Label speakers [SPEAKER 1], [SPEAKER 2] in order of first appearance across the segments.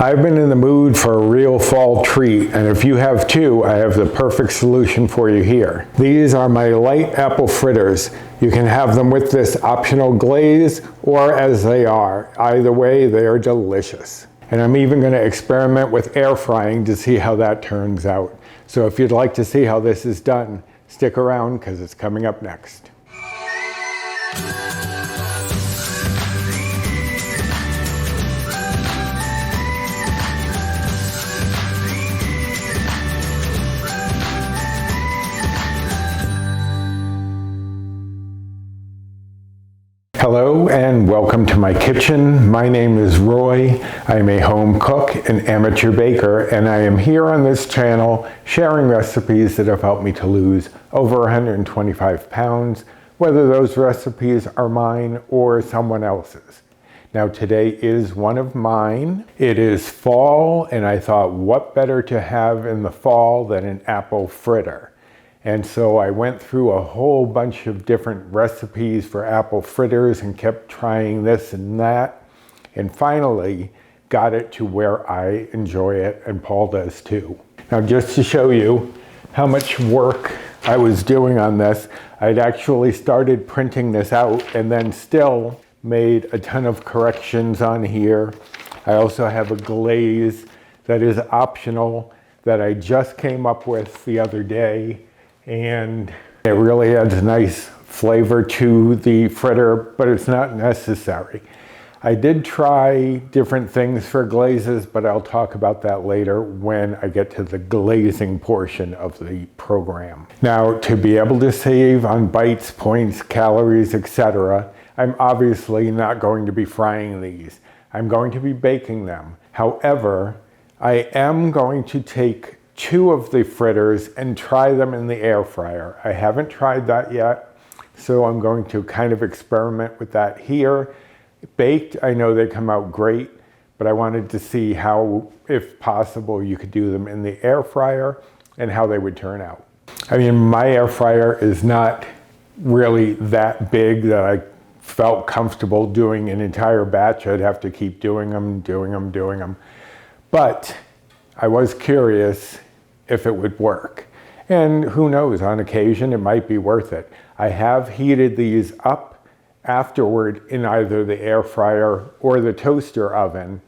[SPEAKER 1] I've been in the mood for a real fall treat, and if you have too, I have the perfect solution for you here. These are my light apple fritters. You can have them with this optional glaze or as they are. Either way, they are delicious. And I'm even going to experiment with air frying to see how that turns out. So if you'd like to see how this is done, stick around because it's coming up next. Hello and welcome to my kitchen. My name is Roy. I'm a home cook and amateur baker, and I am here on this channel sharing recipes that have helped me to lose over 125 pounds, whether those recipes are mine or someone else's. Now today is one of mine. It is fall, and I thought what better to have in the fall than an apple fritter. And so I went through a whole bunch of different recipes for apple fritters and kept trying this and that, and finally got it to where I enjoy it, and Paul does too. Now just to show you how much work I was doing on this, I'd actually started printing this out and then still made a ton of corrections on here. I also have a glaze that is optional that I just came up with the other day, and it really adds a nice flavor to the fritter, but it's not necessary. I did try different things for glazes, but I'll talk about that later when I get to the glazing portion of the program. Now, to be able to save on bites, points, calories, etc., I'm obviously not going to be frying these. I'm going to be baking them. However, I am going to take two of the fritters and try them in the air fryer. I haven't tried that yet, so I'm going to kind of experiment with that here. Baked, I know they come out great, but I wanted to see how, if possible, you could do them in the air fryer and how they would turn out. I mean, my air fryer is not really that big that I felt comfortable doing an entire batch. I'd have to keep doing them. But I was curious if it would work. And who knows, on occasion it might be worth it. I have heated these up afterward in either the air fryer or the toaster oven.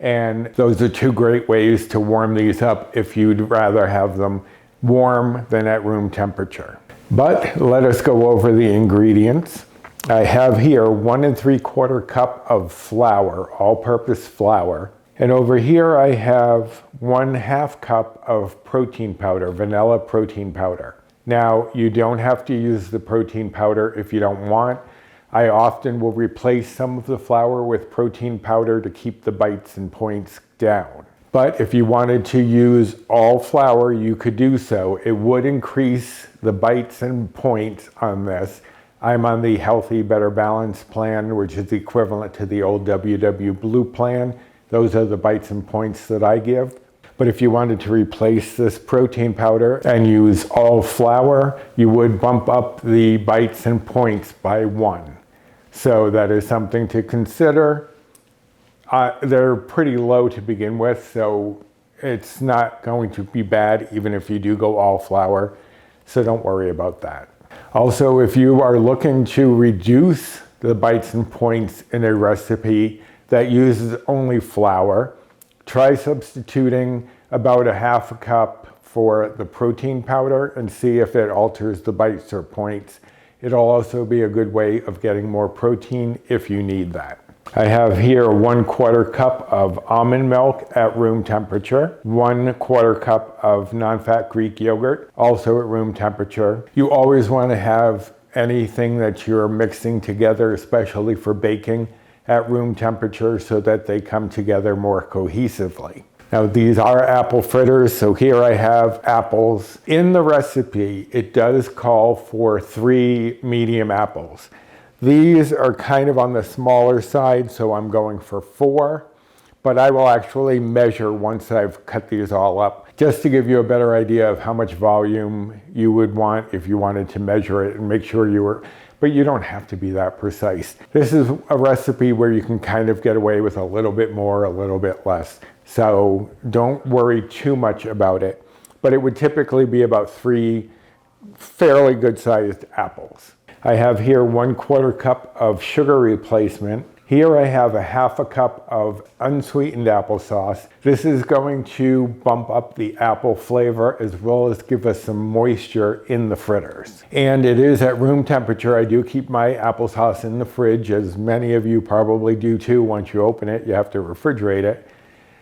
[SPEAKER 1] And those are two great ways to warm these up if you'd rather have them warm than at room temperature. But let us go over the ingredients. I have here 1 3/4 cup of flour, all-purpose flour. And over here I have 1/2 cup of protein powder, vanilla protein powder. Now, you don't have to use the protein powder if you don't want. I often will replace some of the flour with protein powder to keep the bites and points down. But if you wanted to use all flour, you could do so. It would increase the bites and points on this. I'm on the Healthy Better Balance plan, which is equivalent to the old WW Blue plan. Those are the bites and points that I give. But if you wanted to replace this protein powder and use all flour, you would bump up the bites and points by 1. So that is something to consider. They're pretty low to begin with, so it's not going to be bad even if you do go all flour. So don't worry about that. Also, if you are looking to reduce the bites and points in a recipe that uses only flour, try substituting about 1/2 cup for the protein powder and see if it alters the bites or points. It'll also be a good way of getting more protein if you need that. I have here 1/4 cup of almond milk at room temperature, 1/4 cup of non-fat Greek yogurt, also at room temperature. You always want to have anything that you're mixing together, especially for baking, at room temperature so that they come together more cohesively. Now these are apple fritters, so here I have apples. In the recipe, it does call for 3 medium apples. These are kind of on the smaller side, so I'm going for 4, but I will actually measure once I've cut these all up, just to give you a better idea of how much volume you would want if you wanted to measure it and make sure you were, but you don't have to be that precise. This is a recipe where you can kind of get away with a little bit more, a little bit less. So don't worry too much about it. But it would typically be about 3 fairly good sized apples. I have here 1/4 cup of sugar replacement. Here I have a 1/2 cup of unsweetened applesauce. This is going to bump up the apple flavor as well as give us some moisture in the fritters. And it is at room temperature. I do keep my applesauce in the fridge, as many of you probably do too. Once you open it, you have to refrigerate it.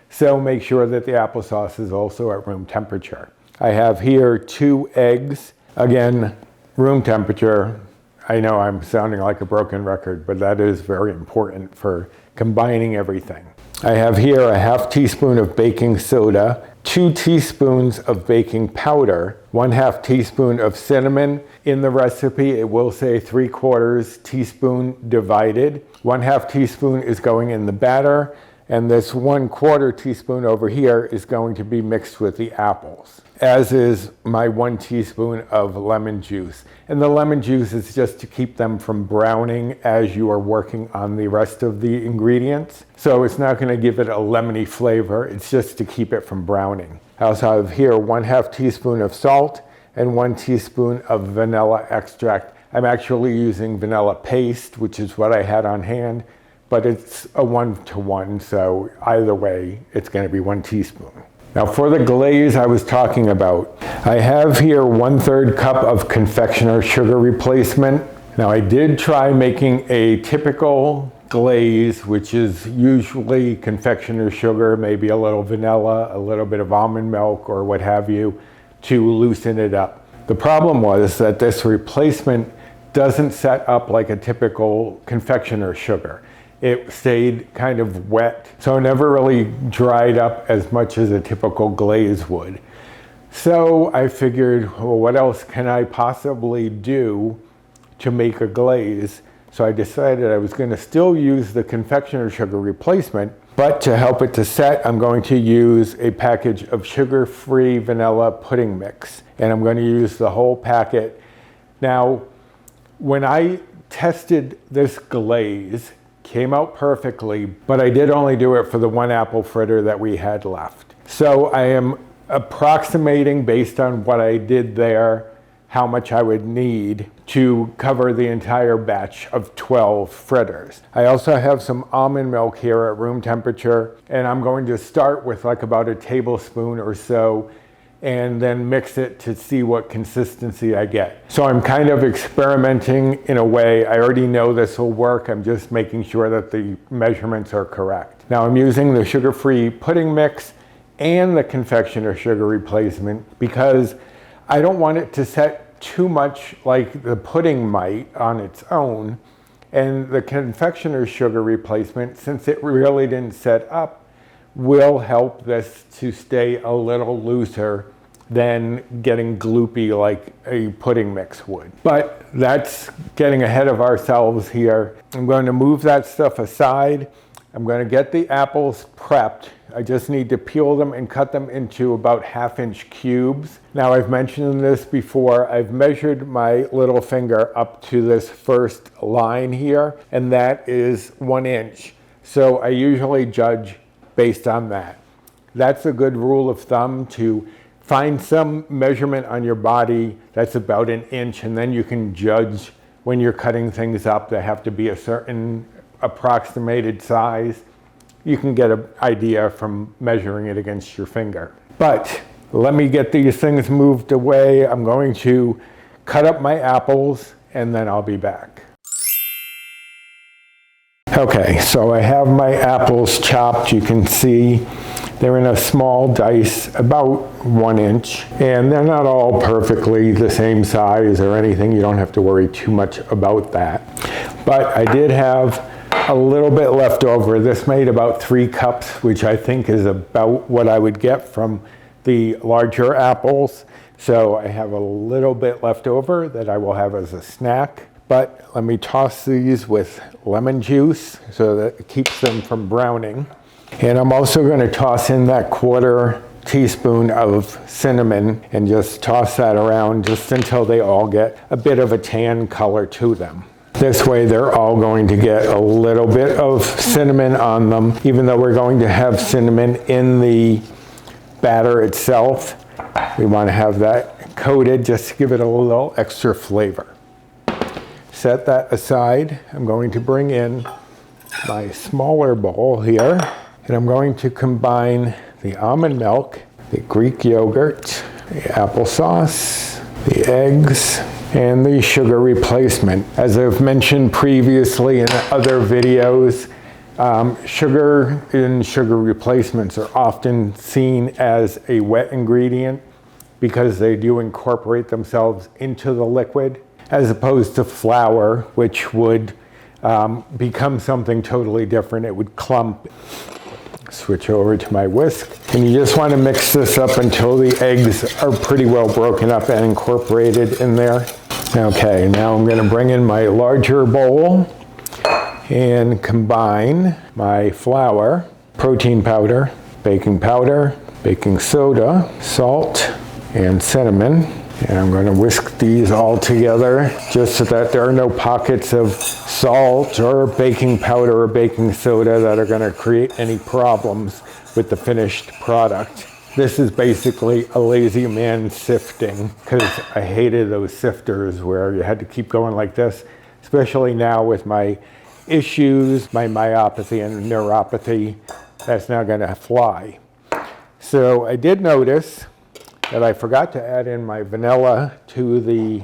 [SPEAKER 1] So make sure that the applesauce is also at room temperature. I have here 2 eggs. Again, room temperature. I know I'm sounding like a broken record, but that is very important for combining everything. I have here a 1/2 teaspoon of baking soda, 2 teaspoons of baking powder, 1/2 teaspoon of cinnamon. In the recipe, it will say 3/4 teaspoon divided. 1/2 teaspoon is going in the batter, and this 1/4 teaspoon over here is going to be mixed with the apples, as is my 1 teaspoon of lemon juice. And the lemon juice is just to keep them from browning as you are working on the rest of the ingredients. So it's not going to give it a lemony flavor, it's just to keep it from browning. I also have here 1/2 teaspoon of salt and 1 teaspoon of vanilla extract. I'm actually using vanilla paste, which is what I had on hand, but it's a 1-to-1, so either way, it's going to be 1 teaspoon. Now for the glaze I was talking about, I have here 1/3 cup of confectioner sugar replacement. Now I did try making a typical glaze, which is usually confectioner sugar, maybe a little vanilla, a little bit of almond milk or what have you, to loosen it up. The problem was that this replacement doesn't set up like a typical confectioner sugar. It stayed kind of wet, so it never really dried up as much as a typical glaze would. So I figured, well, what else can I possibly do to make a glaze? So I decided I was going to still use the confectioner sugar replacement, but to help it to set, I'm going to use a package of sugar-free vanilla pudding mix, and I'm going to use the whole packet. Now, when I tested this glaze, came out perfectly, but I did only do it for the 1 apple fritter that we had left. So I am approximating, based on what I did there, how much I would need to cover the entire batch of 12 fritters. I also have some almond milk here at room temperature, and I'm going to start with like about a tablespoon or so and then mix it to see what consistency I get. So I'm kind of experimenting in a way. I already know this will work. I'm just making sure that the measurements are correct. Now I'm using the sugar-free pudding mix and the confectioner sugar replacement because I don't want it to set too much like the pudding might on its own. And the confectioner sugar replacement, since it really didn't set up, will help this to stay a little looser than getting gloopy like a pudding mix would. But that's getting ahead of ourselves here. I'm going to move that stuff aside. I'm going to get the apples prepped. I just need to peel them and cut them into about 1/2-inch cubes. Now I've mentioned this before. I've measured my little finger up to this first line here, and that is 1 inch. So I usually judge based on that. That's a good rule of thumb, to find some measurement on your body that's about 1 inch, and then you can judge when you're cutting things up. They have to be a certain approximated size. You can get an idea from measuring it against your finger. But let me get these things moved away. I'm going to cut up my apples and then I'll be back. Okay, so I have my apples chopped. You can see they're in a small dice, about 1 inch, and they're not all perfectly the same size or anything. You don't have to worry too much about that. But I did have a little bit left over. This made about 3 cups, which I think is about what I would get from the larger apples. So I have a little bit left over that I will have as a snack. But let me toss these with lemon juice so that it keeps them from browning. And I'm also going to toss in that 1/4 teaspoon of cinnamon and just toss that around just until they all get a bit of a tan color to them. This way they're all going to get a little bit of cinnamon on them, even though we're going to have cinnamon in the batter itself. We want to have that coated just to give it a little extra flavor. Set that aside. I'm going to bring in my smaller bowl here, and I'm going to combine the almond milk, the Greek yogurt, the applesauce, the eggs, and the sugar replacement. As I've mentioned previously in other videos, sugar and sugar replacements are often seen as a wet ingredient because they do incorporate themselves into the liquid, as opposed to flour, which would become something totally different. It would clump. Switch over to my whisk, and you just want to mix this up until the eggs are pretty well broken up and incorporated in there. Okay, now I'm going to bring in my larger bowl and combine my flour, protein powder, baking soda, salt, and cinnamon. And I'm going to whisk these all together just so that there are no pockets of salt or baking powder or baking soda that are going to create any problems with the finished product. This is basically a lazy man sifting, because I hated those sifters where you had to keep going like this, especially now with my issues, my myopathy and neuropathy. That's not going to fly. So I did notice that I forgot to add in my vanilla to the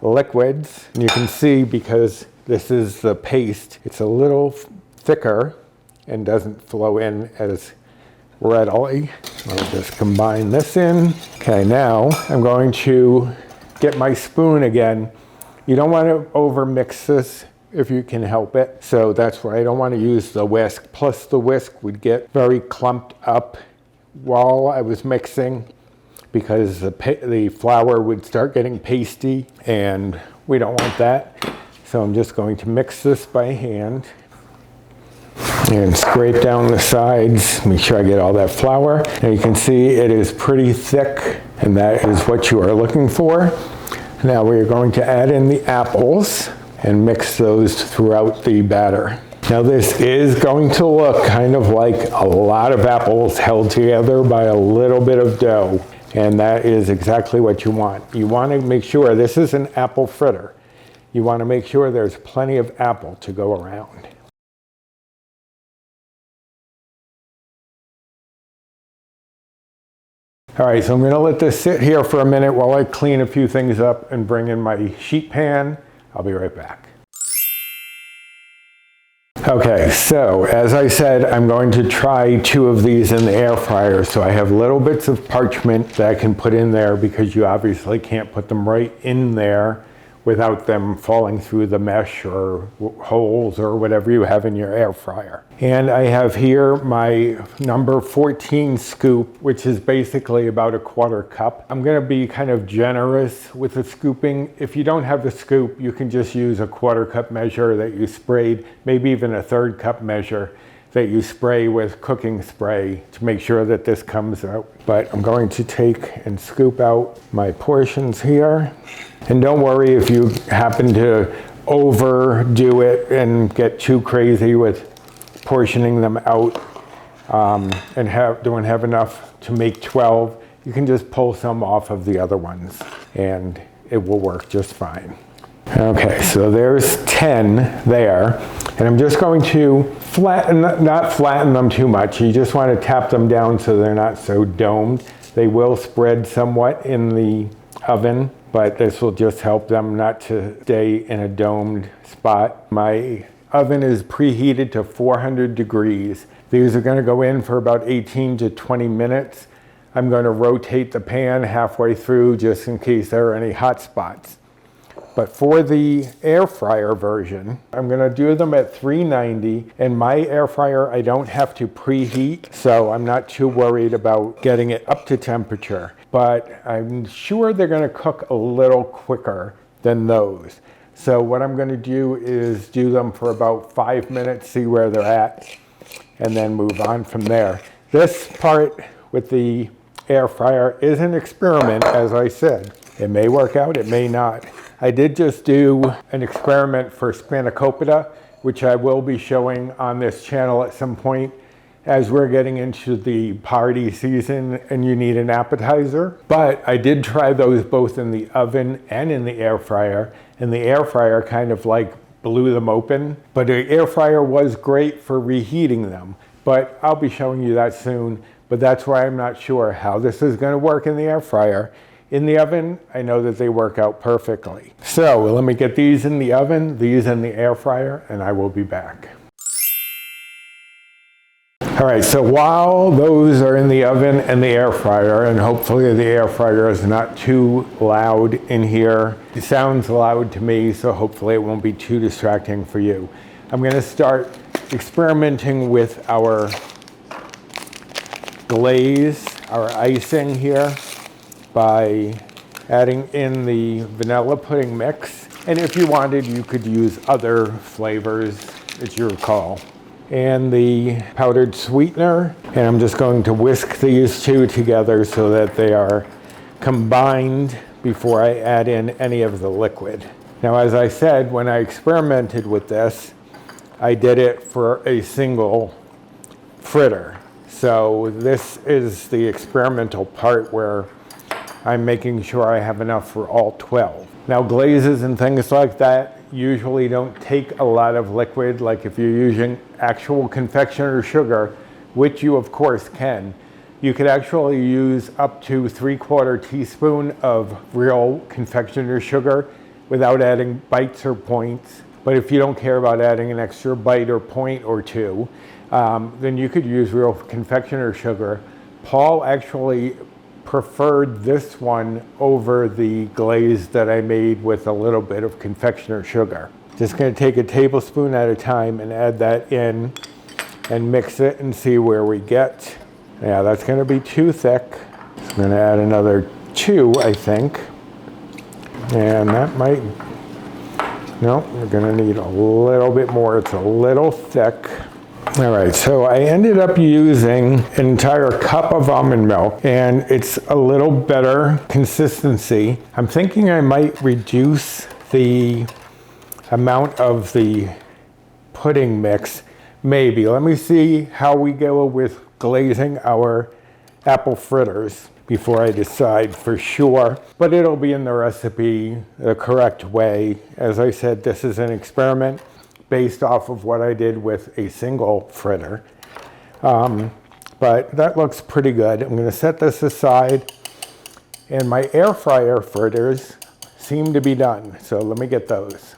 [SPEAKER 1] liquids. And you can see, because this is the paste, it's a little thicker and doesn't flow in as readily. I'll just combine this in. Okay, now I'm going to get my spoon again. You don't want to over mix this if you can help it. So that's why I don't want to use the whisk. Plus the whisk would get very clumped up while I was mixing, because the flour would start getting pasty, and we don't want that. So I'm just going to mix this by hand and scrape down the sides, make sure I get all that flour. And you can see it is pretty thick, and that is what you are looking for. Now we're going to add in the apples and mix those throughout the batter. Now this is going to look kind of like a lot of apples held together by a little bit of dough. And that is exactly what you want. You want to make sure, this is an apple fritter, you want to make sure there's plenty of apple to go around. All right, so I'm going to let this sit here for a minute while I clean a few things up and bring in my sheet pan. I'll be right back. Okay, so as I said, I'm going to try 2 of these in the air fryer. So I have little bits of parchment that I can put in there, because you obviously can't put them right in there without them falling through the mesh or holes or whatever you have in your air fryer. And I have here my number 14 scoop, which is basically about 1/4 cup. I'm going to be kind of generous with the scooping. If you don't have the scoop, you can just use a 1/4 cup measure that you sprayed, maybe even a 1/3 cup measure that you spray with cooking spray to make sure that this comes out. But I'm going to take and scoop out my portions here. And don't worry if you happen to overdo it and get too crazy with portioning them out and don't have enough to make 12. You can just pull some off of the other ones and it will work just fine. Okay, so there's 10 there. And I'm just going to not flatten them too much. You just want to tap them down so they're not so domed. They will spread somewhat in the oven, but this will just help them not to stay in a domed spot. My oven is preheated to 400 degrees. These are going to go in for about 18 to 20 minutes. I'm going to rotate the pan halfway through just in case there are any hot spots. But for the air fryer version, I'm going to do them at 390. And my air fryer, I don't have to preheat, so I'm not too worried about getting it up to temperature. But I'm sure they're going to cook a little quicker than those. So what I'm going to do is do them for about 5 minutes, see where they're at, and then move on from there. This part with the air fryer is an experiment, as I said. It may work out, it may not. I did just do an experiment for spanakopita, which I will be showing on this channel at some point as we're getting into the party season and you need an appetizer. But I did try those both in the oven and in the air fryer, and the air fryer kind of like blew them open. But the air fryer was great for reheating them, but I'll be showing you that soon. But that's why I'm not sure how this is going to work in the air fryer. In the oven, I know that they work out perfectly. So let me get these in the oven, these in the air fryer, and I will be back. All right, so while those are in the oven and the air fryer, and hopefully the air fryer is not too loud in here. It sounds loud to me, so hopefully it won't be too distracting for you. I'm gonna start experimenting with our glaze, our icing here, by adding in the vanilla pudding mix. And if you wanted, you could use other flavors, it's your call. And the powdered sweetener, and I'm just going to whisk these two together so that they are combined before I add in any of the liquid. Now, as I said, when I experimented with this, I did it for a single fritter. So this is the experimental part where I'm making sure I have enough for all 12. Now, glazes and things like that usually don't take a lot of liquid, like if you're using actual confectioner sugar, which you of course can. You could actually use up to 3/4 teaspoon of real confectioner sugar without adding bites or points. But if you don't care about adding an extra bite or point or two, then you could use real confectioner sugar. Paul actually preferred this one over the glaze that I made with a little bit of confectioner sugar. Just going to take a tablespoon at a time and add that in and mix it and see where we get. Yeah, that's going to be too thick. I'm going to add another 2, I think. And that might, no, we're going to need a little bit more. It's a little thick. All right, so I ended up using an entire cup of almond milk, and it's a little better consistency. I'm thinking I might reduce the amount of the pudding mix, maybe. Let me see how we go with glazing our apple fritters before I decide for sure, but it'll be in the recipe the correct way. As I said, this is an experiment based off of what I did with a single fritter. But that looks pretty good. I'm going to set this aside, and my air fryer fritters seem to be done. So let me get those.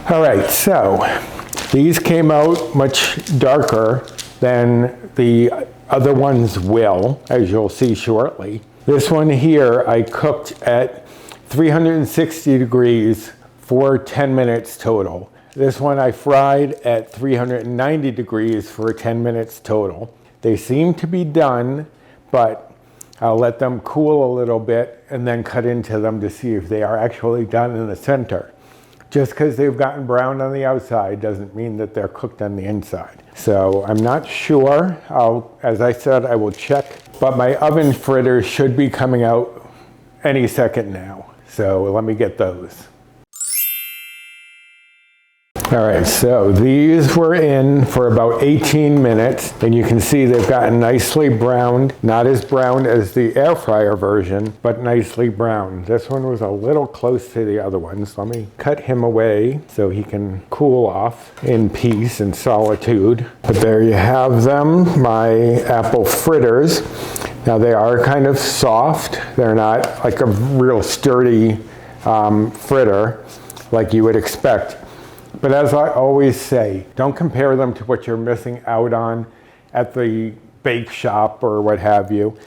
[SPEAKER 1] All right, so these came out much darker than the other ones will, as you'll see shortly. This one here I cooked at 360 degrees for 10 minutes total. This one I fried at 390 degrees for 10 minutes total. They seem to be done, but I'll let them cool a little bit and then cut into them to see if they are actually done in the center. Just because they've gotten brown on the outside doesn't mean that they're cooked on the inside. So I'm not sure. As I said, I will check, but my oven fritters should be coming out any second now. So let me get those. All right, so these were in for about 18 minutes, and you can see they've gotten nicely browned. Not as brown as the air fryer version, but nicely browned. This one was a little close to the other ones. Let me cut him away so he can cool off in peace and solitude. But there you have them, my apple fritters. Now they are kind of soft. They're not like a real sturdy fritter like you would expect. But as I always say, don't compare them to what you're missing out on at the bake shop or what have you.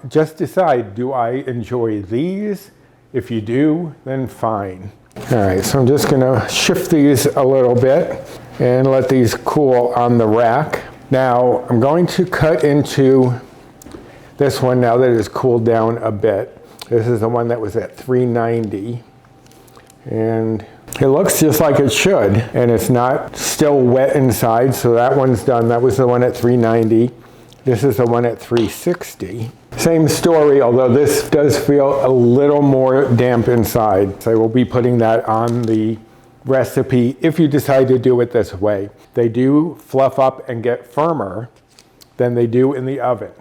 [SPEAKER 1] Just decide, do I enjoy these? If you do, then fine. All right, so I'm just gonna shift these a little bit and let these cool on the rack. Now, I'm going to cut into this one now that it's cooled down a bit. This is the one that was at 390. And it looks just like it should, and it's not still wet inside, so that one's done. That was the one at 390. This is the one at 360. Same story, although this does feel a little more damp inside. So I will be putting that on the recipe if you decide to do it this way. They do fluff up and get firmer than they do in the oven.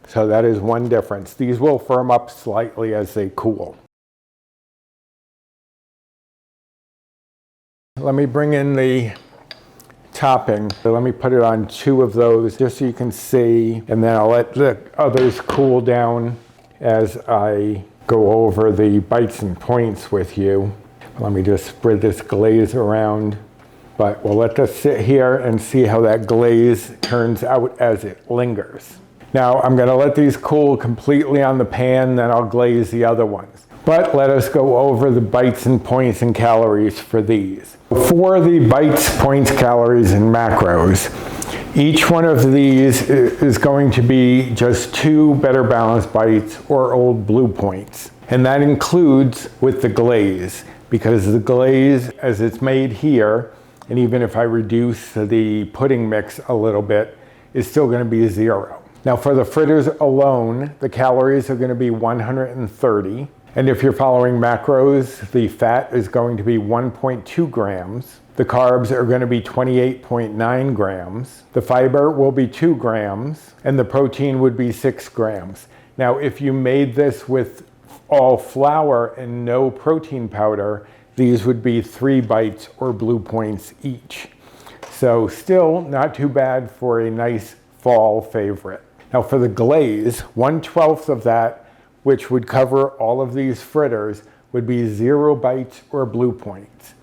[SPEAKER 1] So that is one difference. These will firm up slightly as they cool. Let me bring in the topping. So let me put it on 2 of those just so you can see, and then I'll let the others cool down as I go over the bites and points with you. Let me just spread this glaze around, but we'll let this sit here and see how that glaze turns out as it lingers. Now I'm going to let these cool completely on the pan, then I'll glaze the other ones. But let us go over the bites and points and calories for these. For the bites, points, calories, and macros, each one of these is going to be just 2 better balanced bites or old blue points. And that includes with the glaze, because the glaze as it's made here, and even if I reduce the pudding mix a little bit, is still going to be 0. Now for the fritters alone, the calories are going to be 130. And if you're following macros, the fat is going to be 1.2 grams. The carbs are going to be 28.9 grams. The fiber will be 2 grams. And the protein would be 6 grams. Now, if you made this with all flour and no protein powder, these would be 3 bites or blue points each. So still not too bad for a nice fall favorite. Now for the glaze, 1/12 of that, which would cover all of these fritters, would be 0 bites or blue points.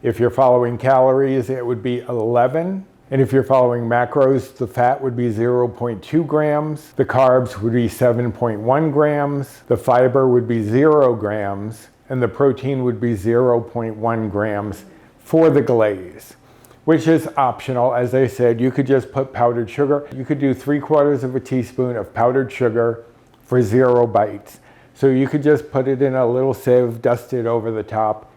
[SPEAKER 1] If you're following calories, it would be 11. And if you're following macros, the fat would be 0.2 grams. The carbs would be 7.1 grams. The fiber would be 0 grams. And the protein would be 0.1 grams for the glaze, which is optional. As I said, you could just put powdered sugar. You could do 3/4 of a teaspoon of powdered sugar for 0 bites. So you could just put it in a little sieve, dust it over the top,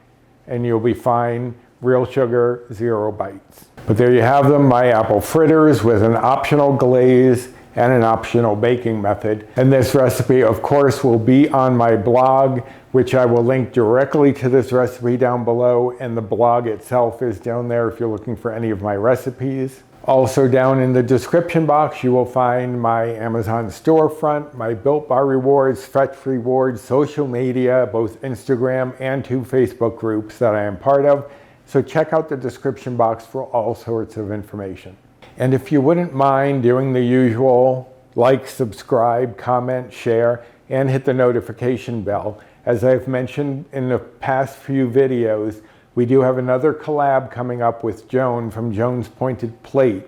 [SPEAKER 1] and you'll be fine. Real sugar, 0 bites. But there you have them, my apple fritters with an optional glaze and an optional baking method. And this recipe, of course, will be on my blog, which I will link directly to this recipe down below, and the blog itself is down there if you're looking for any of my recipes. Also down in the description box, you will find my Amazon storefront, my Built Bar rewards, Fetch rewards, social media, both Instagram and 2 Facebook groups that I am part of. So check out the description box for all sorts of information. And if you wouldn't mind doing the usual, like, subscribe, comment, share, and hit the notification bell. As I've mentioned in the past few videos, we do have another collab coming up with Joan from Joan's Pointed Plate,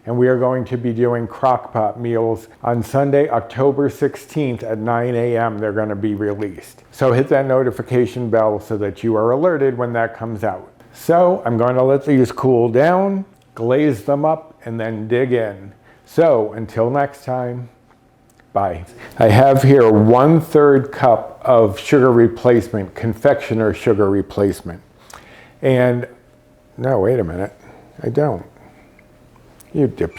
[SPEAKER 1] and we are going to be doing crockpot meals on Sunday, October 16th at 9 a.m. They're going to be released. So hit that notification bell so that you are alerted when that comes out. So I'm going to let these cool down, glaze them up, and then dig in. So until next time, bye. I have here 1/3 cup of sugar replacement, confectioner sugar replacement. And, no, wait a minute, I don't. You dip.